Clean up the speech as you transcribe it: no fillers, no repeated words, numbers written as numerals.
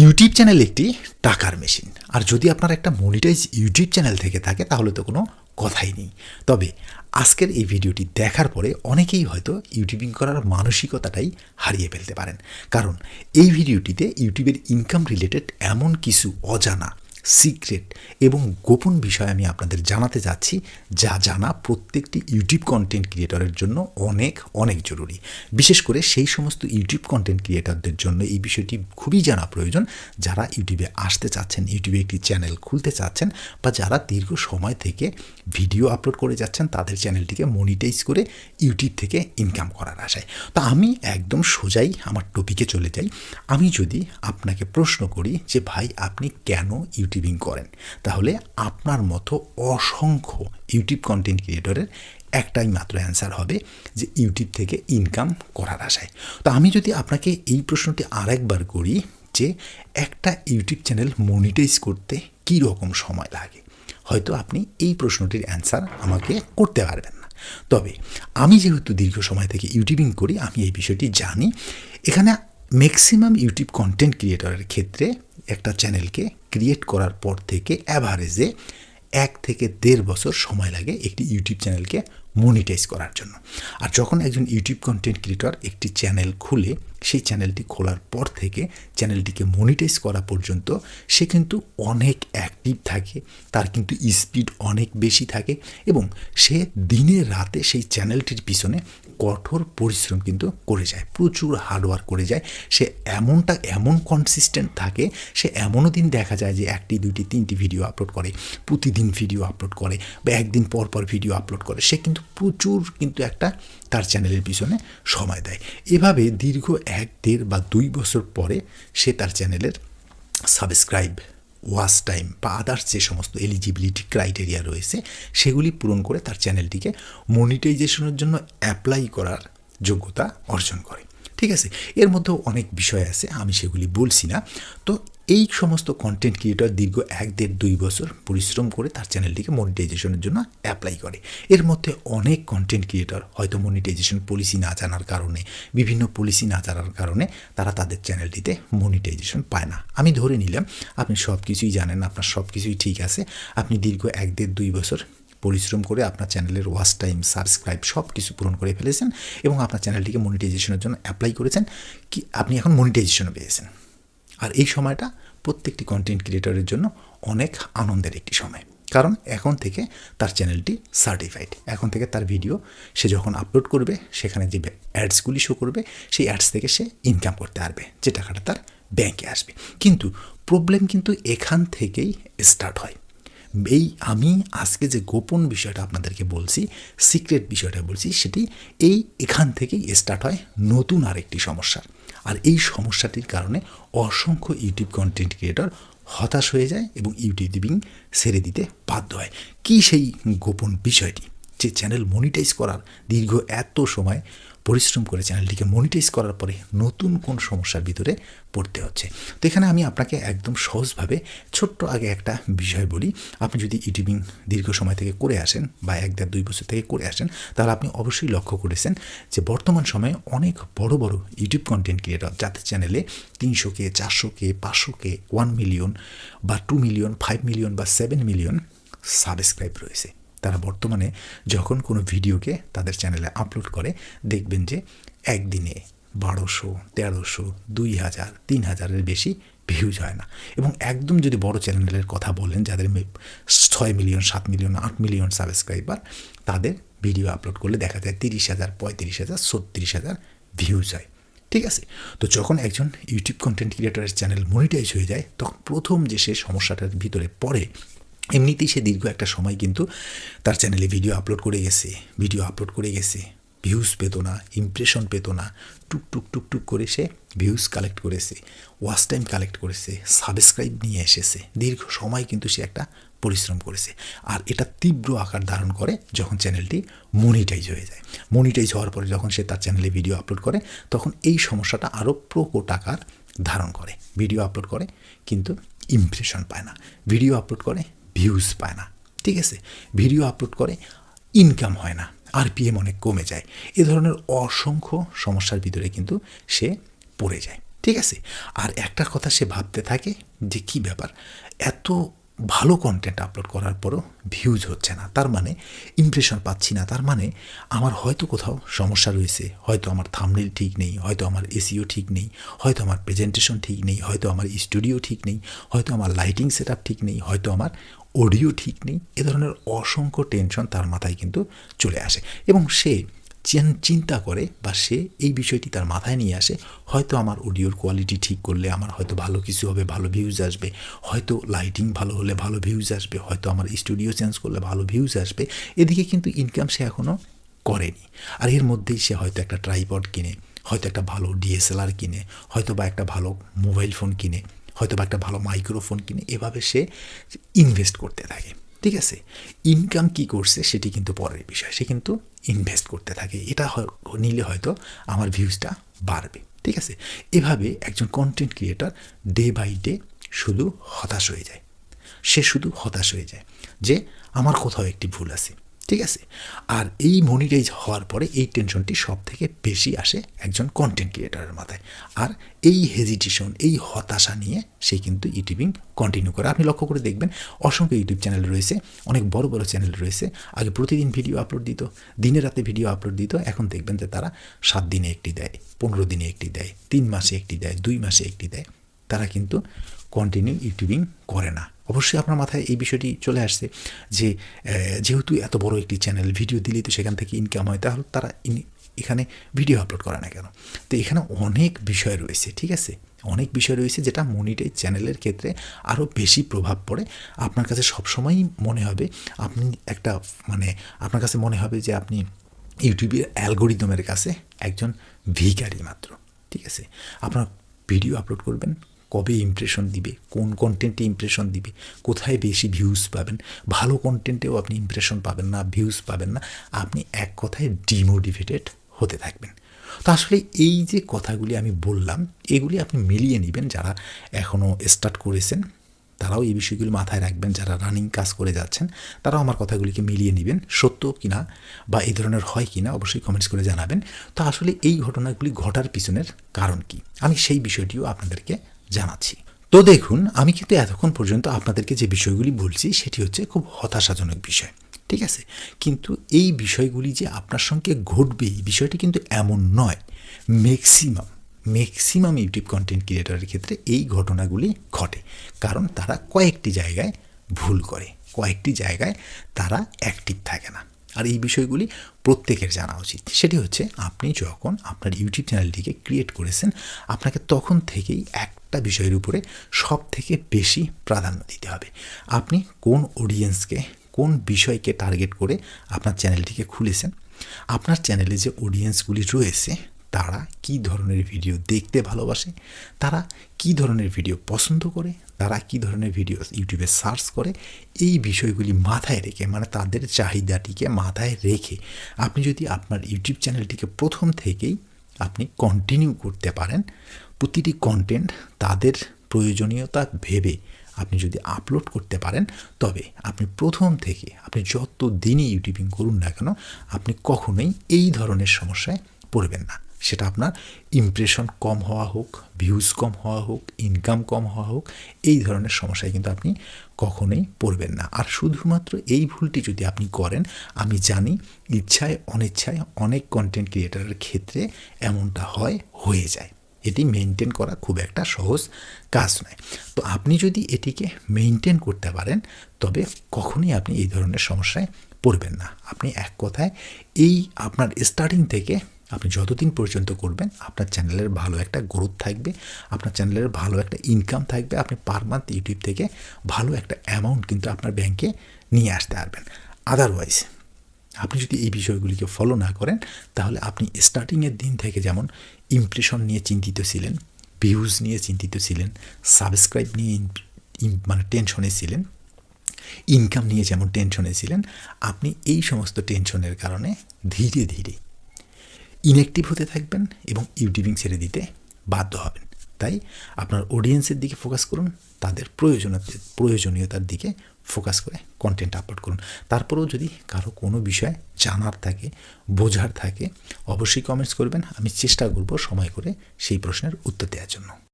YouTube channel একটি টাকার machine, আর যদি আপনার একটা মনিটাইজ ইউটিউব চ্যানেল থেকে থাকে তাহলে তো কোনো কথাই নেই। তবে আজকের এই ভিডিওটি দেখার পরে অনেকেই হয়তো ইউটিউবিং করার মানসিকতাটাই হারিয়ে ফেলতে পারেন, কারণ এই ভিডিওটিতে ইউটিউবের ইনকাম রিলেটেড এমন কিছু অজানা সিক্রেট এবং গোপন বিষয় আমি আপনাদের জানাতে যাচ্ছি, যা জানা প্রত্যেকটি ইউটিউব কন্টেন্ট ক্রিয়েটরের জন্য অনেক অনেক জরুরি। বিশেষ করে সেই সমস্ত ইউটিউব কন্টেন্ট ক্রিয়েটরদের জন্য এই বিষয়টি খুবই জানা প্রয়োজন, যারা ইউটিউবে আসতে চাচ্ছেন, ইউটিউবে একটি চ্যানেল খুলতে চাচ্ছেন, বা যারা দীর্ঘ সময় থেকে ভিডিও আপলোড করে যাচ্ছেন তাদের চ্যানেলটিকে মনিটাইজ করে ইউটিউব থেকে ইনকাম করার আশায়। তো আমি একদম সোজাই আমার টপিকে চলে যাই। আমি যদি আপনাকে প্রশ্ন করি যে ভাই আপনি কেন ইউটিউবিং করেন, তাহলে আপনার মতো অসংখ্য ইউটিউব কন্টেন্ট ক্রিয়েটরের একটাই মাত্র অ্যান্সার হবে যে ইউটিউব থেকে ইনকাম করার আশায়। তো আমি যদি আপনাকে এই প্রশ্নটি আরেকবার করি যে একটা ইউটিউব চ্যানেল মনিটাইজ করতে কী রকম সময় লাগে, হয়তো আপনি এই প্রশ্নটির অ্যান্সার আমাকে করতে পারবেন না। তবে আমি যেহেতু দীর্ঘ সময় থেকে ইউটিউবিং করি, আমি এই বিষয়টি জানি। এখানে ম্যাক্সিমাম ইউটিউব কন্টেন্ট ক্রিয়েটরের ক্ষেত্রে একটা চ্যানেলকে ক্রিয়েট করার পর থেকে অ্যাভারেজে 1 থেকে 1.5 বছর সময় লাগে একটি ইউটিউব চ্যানেলকে মনিটাইজ করার জন্য। আর যখন একজন ইউটিউব কন্টেন্ট ক্রিয়েটর একটি চ্যানেল খুলে, সেই চ্যানেলটি খোলার পর থেকে চ্যানেলটিকে মনিটাইজ করা পর্যন্ত সে কিন্তু অনেক অ্যাক্টিভ থাকে, তার কিন্তু স্পিড অনেক বেশি থাকে, এবং সে দিনে রাতে সেই চ্যানেলটির পিছনে কঠোর পরিশ্রম কিন্তু করে যায়, প্রচুর হার্ডওয়ার্ক করে যায়। সে এমন কনসিস্টেন্ট থাকে, সে এমনও দিন দেখা যায় যে 1টি 2টি 3টি ভিডিও আপলোড করে, প্রতিদিন ভিডিও আপলোড করে, বা একদিন পর পর ভিডিও আপলোড করে। সে কিন্তু প্রচুর একটা তার চ্যানেলের পিছনে সময় দেয়। এভাবে দীর্ঘ 1, 1.5 বা 2 বছর পরে সে তার চ্যানেলের সাবস্ক্রাইব, ওয়াচ টাইম বা আদার্স যে সমস্ত এলিজিবিলিটি ক্রাইটেরিয়া রয়েছে সেগুলি পূরণ করে তার চ্যানেলটিকে মনিটাইজেশনের জন্য অ্যাপ্লাই করার যোগ্যতা অর্জন করে। ঠিক আছে, এর মধ্যেও অনেক বিষয় আছে, আমি সেগুলি বলছি না। তো এই সমস্ত কন্টেন্ট ক্রিয়েটর দীর্ঘ 1, 1.5, 2 বছর পরিশ্রম করে তার চ্যানেলটিকে মনিটাইজেশনের জন্য অ্যাপ্লাই করে। এর মধ্যে অনেক কন্টেন্ট ক্রিয়েটর হয়তো মনিটাইজেশন পলিসি না জানার কারণে, বিভিন্ন পলিসি না জানার কারণে তারা তাদের চ্যানেলটিতে মনিটাইজেশন পায় না। আমি ধরে নিলাম আপনি সব কিছুই জানেন, আপনার সব কিছুই ঠিক আছে, আপনি দীর্ঘ 1, 1.5, 2 বছর পরিশ্রম করে আপনার চ্যানেলের ওয়াচ টাইম, সাবস্ক্রাইব সব কিছু পূরণ করে ফেলেছেন, এবং আপনার চ্যানেলটিকে মনিটাইজেশনের জন্য অ্যাপ্লাই করেছেন, কি আপনি এখন মনিটাইজেশনও পেয়েছেন। আর এই সময়টা প্রত্যেকটি কন্টেন্ট ক্রিয়েটরের জন্য অনেক আনন্দের একটি সময়, কারণ এখন থেকে তার চ্যানেলটি সার্টিফাইড। এখন থেকে তার ভিডিও সে যখন আপলোড করবে, সেখানে যে অ্যাডসগুলি শো করবে, সেই অ্যাডস থেকে সে ইনকাম করতে পারবে, যে টাকাটা তার ব্যাংকে আসবে। কিন্তু প্রবলেম কিন্তু এখান থেকেই স্টার্ট হয়। আমি আজকে যে গোপন বিষয়টা আপনাদেরকে বলছি, সিক্রেট বিষয়টা বলছি, সেটি এখান থেকেই স্টার্ট হয় নতুন আরেকটি সমস্যা। আর এই সমস্যাটির কারণে অসংখ্য ইউটিউব কন্টেন্ট ক্রিয়েটর হতাশ হয়ে যায় এবং ইউটিউবিং ছেড়ে দিতে বাধ্য হয়। কি সেই গোপন বিষয়টি, যে চ্যানেল মনিটাইজ করার দীর্ঘ এত সময় পরিশ্রম করে চ্যানেলটিকে মনিটাইজ করার পরে নতুন কোন সমস্যার ভিতরে পড়তে হচ্ছে। তো এখানে আমি আপনাকে একদম সহজভাবে ছোট্ট আগে একটা বিষয় বলি। আপনি যদি ইউটিউবিং দীর্ঘ সময় থেকে করে আসেন, বা 1, 1.5, 2 বছর থেকে করে আসেন, তাহলে আপনি অবশ্যই লক্ষ্য করেছেন যে বর্তমান সময়ে অনেক বড় বড় ইউটিউব কন্টেন্ট ক্রিয়েটর, যাদের চ্যানেলে 300K, 400K, 500K, 1 মিলিয়ন বা 2 মিলিয়ন, 5 মিলিয়ন বা 7 মিলিয়ন সাবস্ক্রাইব রয়েছে, তারা বর্তমানে যখন কোনো ভিডিওকে তাদের চ্যানেলে আপলোড করে, দেখবেন যে একদিনে 1200, 1300, 2000, 3000-এর বেশি ভিউজ হয় না। এবং একদম যদি বড় চ্যানেলের কথা বলেন, যাদের 6 মিলিয়ন, 7 মিলিয়ন, 8 মিলিয়ন সাবস্ক্রাইবার, তাদের ভিডিও আপলোড করলে দেখা যায় 30,000, 35,000, 36,000 ভিউজ হয়। ঠিক আছে, তো যখন একজন ইউটিউব কন্টেন্ট ক্রিয়েটরের চ্যানেল মনিটাইজ হয়ে যায়, তখন প্রথম যে সে সমস্যাটার ভিতরে পড়ে, এমনিতেই সে দীর্ঘ একটা সময় কিন্তু তার চ্যানেলে ভিডিও আপলোড করে গেছে, ভিউজ পেত না, ইমপ্রেশন পেত না, টুক করে সে ভিউজ কালেক্ট করেছে, ওয়াচ টাইম কালেক্ট করেছে, সাবস্ক্রাইব নিয়ে এসেছে, দীর্ঘ সময় কিন্তু সে একটা পরিশ্রম করেছে। আর এটা তীব্র আকার ধারণ করে যখন চ্যানেলটি মনিটাইজ হয়ে যায়। মনিটাইজ হওয়ার পরে যখন সে তার চ্যানেলে ভিডিও আপলোড করে, তখন এই সমস্যাটা আরও প্রকট আকার ধারণ করে। ভিডিও আপলোড করে কিন্তু ইমপ্রেশন পায় না, ভিডিও আপলোড করে ভিউজ পায় না। ঠিক আছে, ভিডিও আপলোড করে ইনকাম হয় না, RPM অনেক কমে যায়। এ ধরনের অসংখ্য সমস্যার ভিতরে কিন্তু সে পড়ে যায়। ঠিক আছে। আর একটা কথা সে ভাবতে থাকে যে কী ব্যাপার, এত ভালো কন্টেন্ট আপলোড করার পরও ভিউজ হচ্ছে না, তার মানে ইমপ্রেশন পাচ্ছি না, তার মানে আমার হয়তো কোথাও সমস্যা রয়েছে, হয়তো আমার থাম্বনেল ঠিক নেই, হয়তো আমার এসইও ঠিক নেই, হয়তো আমার প্রেজেন্টেশন ঠিক নেই, হয়তো আমার স্টুডিও ঠিক নেই, হয়তো আমার লাইটিং সেট আপ ঠিক নেই, হয়তো আমার অডিও ঠিক নেই। এ ধরনের অসংখ্য টেনশন তার মাথায় কিন্তু চলে আসে এবং সে চিন্তা করে বা সে এই বিষয়টি তার মাথায় নিয়ে আসে, হয়তো আমার অডিওর কোয়ালিটি ঠিক করলে আমার হয়তো ভালো কিছু হবে, ভালো ভিউজ আসবে, হয়তো লাইটিং ভালো হলে ভালো ভিউজ আসবে, হয়তো আমার স্টুডিও চেঞ্জ করলে ভালো ভিউজ আসবে। এদিকে কিন্তু ইনকাম সে এখনও করেনি, আর এর মধ্যেই সে হয়তো একটা ট্রাইপড কিনে, হয়তো একটা ভালো ডিএসএলআর কিনে, হয়তো বা একটা ভালো মোবাইল ফোন কিনে, হয়তো বা একটা ভালো মাইক্রোফোন কিনে, এভাবে সে ইনভেস্ট করতে থাকে। ঠিক আছে, ইনকাম কি করছে সেটি কিন্তু পরের বিষয়, সে কিন্তু ইনভেস্ট করতে থাকে, এটা নিলে হয়তো আমার ভিউজটা বাড়বে। ঠিক আছে, এভাবে একজন content creator day by day শুধু হতাশ হয়ে যায়, সে শুধু হতাশ হয়ে যায় যে আমার কোথাও একটি ভুল আছে। ঠিক আছে, আর এই মনিটাইজ হওয়ার পরে এই টেনশনটি সব থেকে বেশি আসে একজন কন্টেন্ট ক্রিয়েটারের মাথায়, আর এই হেজিটেশন, এই হতাশা নিয়ে সে কিন্তু ইউটিউবিং কন্টিনিউ করে। আপনি লক্ষ্য করে দেখবেন অসংখ্য ইউটিউব চ্যানেল রয়েছে, অনেক বড় বড় চ্যানেল রয়েছে, আগে প্রতিদিন ভিডিও আপলোড দিত, দিনে রাতে ভিডিও আপলোড দিত, এখন দেখবেন যে তারা 7 দিনে একটি দেয়, 15 দিনে একটি দেয়, 3 মাসে একটি দেয়, 2 মাসে একটি দেয়, তারা কিন্তু কন্টিনিউ ইউটিউবিং করে না। অবশ্যই আপনার মাথায় এই বিষয়টি চলে আসছে যে যেহেতু এত বড় একটি চ্যানেল, ভিডিও দিলেই তো সেখান থেকে ইনকাম হয়, তাহলে তারা এখানে ভিডিও আপলোড করে না কেন? তো এখানে অনেক বিষয় রয়েছে। ঠিক আছে, অনেক বিষয় রয়েছে যেটা মনিটাইজ চ্যানেলের ক্ষেত্রে আরও বেশি প্রভাব পড়ে। আপনার কাছে সবসময়ই মনে হবে আপনি একটা আপনার কাছে মনে হবে যে আপনি ইউটিউবের অ্যালগোরিদমের কাছে একজন ভিখারি মাত্র। ঠিক আছে, আপনার ভিডিও আপলোড করবেন, কবে ইমপ্রেশন দিবে, কোন কন্টেন্টে ইমপ্রেশন দিবে, কোথায় বেশি ভিউজ পাবেন, ভালো কন্টেন্টেও আপনি ইমপ্রেশন পাবেন না, ভিউজ পাবেন না, আপনি এক কথায় ডিমোটিভেটেড হতে থাকবেন। তো আসলে এই যে কথাগুলি আমি বললাম, এগুলি আপনি মিলিয়ে নেবেন, যারা এখনও স্টার্ট করেছেন তারাও এই বিষয়গুলি মাথায় রাখবেন, যারা রানিং কাজ করে যাচ্ছেন তারাও আমার কথাগুলিকে মিলিয়ে নেবেন, সত্য কিনা বা এই ধরনের হয় কিনা অবশ্যই কমেন্টস করে জানাবেন। তো আসলে এই ঘটনাগুলি ঘটার পিছনের কারণ কি, আমি সেই বিষয়টিও আপনাদেরকে জানাচ্ছি। তো দেখুন, আমি কিন্তু এতক্ষণ পর্যন্ত আপনাদেরকে যে বিষয়গুলি বলছি সেটি হচ্ছে খুব হতাশাজনক বিষয়। ঠিক আছে, কিন্তু এই বিষয়গুলি যে আপনার সঙ্গে ঘটবে এই বিষয়টি কিন্তু এমন নয়। ম্যাক্সিমাম ইউটিউব কন্টেন্ট ক্রিয়েটরের ক্ষেত্রে এই ঘটনাগুলি ঘটে, কারণ তারা কয়েকটি জায়গায় ভুল করে, কয়েকটি জায়গায় তারা অ্যাক্টিভ থাকে না। আর এই বিষয়গুলি প্রত্যেকের জানা উচিত। সেটি হচ্ছে আপনি যখন আপনার ইউটিউব চ্যানেলটিকে ক্রিয়েট করেছেন, আপনাকে তখন থেকেই একটা বিষয়ের উপরে সব থেকে বেশি প্রাধান্য দিতে হবে। আপনি কোন অডিয়েন্সকে, কোন বিষয়কে টার্গেট করে আপনার চ্যানেলটিকে খুলেছেন, আপনার চ্যানেলে যে অডিয়েন্সগুলি রয়েছে তারা কী ধরনের ভিডিও দেখতে ভালোবাসে, তারা কী ধরনের ভিডিও পছন্দ করে, তারা কী ধরনের ভিডিও ইউটিউবে সার্চ করে, এই বিষয়গুলি মাথায় রেখে, তাদের চাহিদাটিকে মাথায় রেখে আপনি যদি আপনার ইউটিউব চ্যানেলটিকে প্রথম থেকেই আপনি কন্টিনিউ করতে পারেন, প্রতিটি কন্টেন্ট তাদের প্রয়োজনীয়তা ভেবে আপনি যদি আপলোড করতে পারেন, তবে আপনি প্রথম থেকে আপনি যত দিনই ইউটিউবিং করুন না কেন, আপনি কখনোই এই ধরনের সমস্যায় পড়বেন না। সেটা আপনার ইমপ্রেশন কম হওয়া হোক, ভিউজ কম হওয়া হোক, ইনকাম কম হওয়া হোক, এই ধরনের সমস্যায় কিন্তু আপনি কখনোই পড়বেন না। আর শুধুমাত্র এই ভুলটি যদি আপনি করেন, আমি জানি ইচ্ছায় অনিচ্ছায় অনেক কন্টেন্ট ক্রিয়েটারের ক্ষেত্রে এমনটা হয়ে যায়। এটি মেনটেন করা খুব একটা সহজ কাজ নয়। তো আপনি যদি এটিকে মেনটেন করতে পারেন, তবে কখনোই আপনি এই ধরনের সমস্যায় পড়বেন না। আপনি এক কথায় এই আপনার স্টার্টিং থেকে আপনি যতদিন পর্যন্ত করবেন, আপনার চ্যানেলের ভালো একটা গ্রোথ থাকবে, আপনার চ্যানেলের ভালো একটা ইনকাম থাকবে, আপনি পার মান্থ ইউটিউব থেকে ভালো একটা অ্যামাউন্ট কিন্তু আপনার ব্যাংকে নিয়ে আসতে পারবেন। আদারওয়াইজ আপনি যদি এই বিষয়গুলিকে ফলো না করেন, তাহলে আপনি স্টার্টিংয়ের দিন থেকে যেমন ইমপ্রেশন নিয়ে চিন্তিত ছিলেন, ভিউজ নিয়ে চিন্তিত ছিলেন, সাবস্ক্রাইব নিয়ে টেনশনে ছিলেন, ইনকাম নিয়ে যেমন টেনশনে ছিলেন, আপনি এই সমস্ত টেনশনের কারণে ধীরে ধীরে ইনঅ্যাক্টিভ হতে থাকবেন এবং ইউটিউবিং ছেড়ে দিতে বাধ্য হবেন। তাই আপনার অডিয়েন্সের দিকে ফোকাস করুন, তাদের প্রয়োজনীয়তার দিকে ফোকাস করে কন্টেন্ট আপলোড করুন। তারপরেও যদি কারো কোনো বিষয় জানার থাকে, বোঝার থাকে, অবশ্যই কমেন্টস করবেন। আমি চেষ্টা করব সময় করে সেই প্রশ্নের উত্তর দেওয়ার জন্য।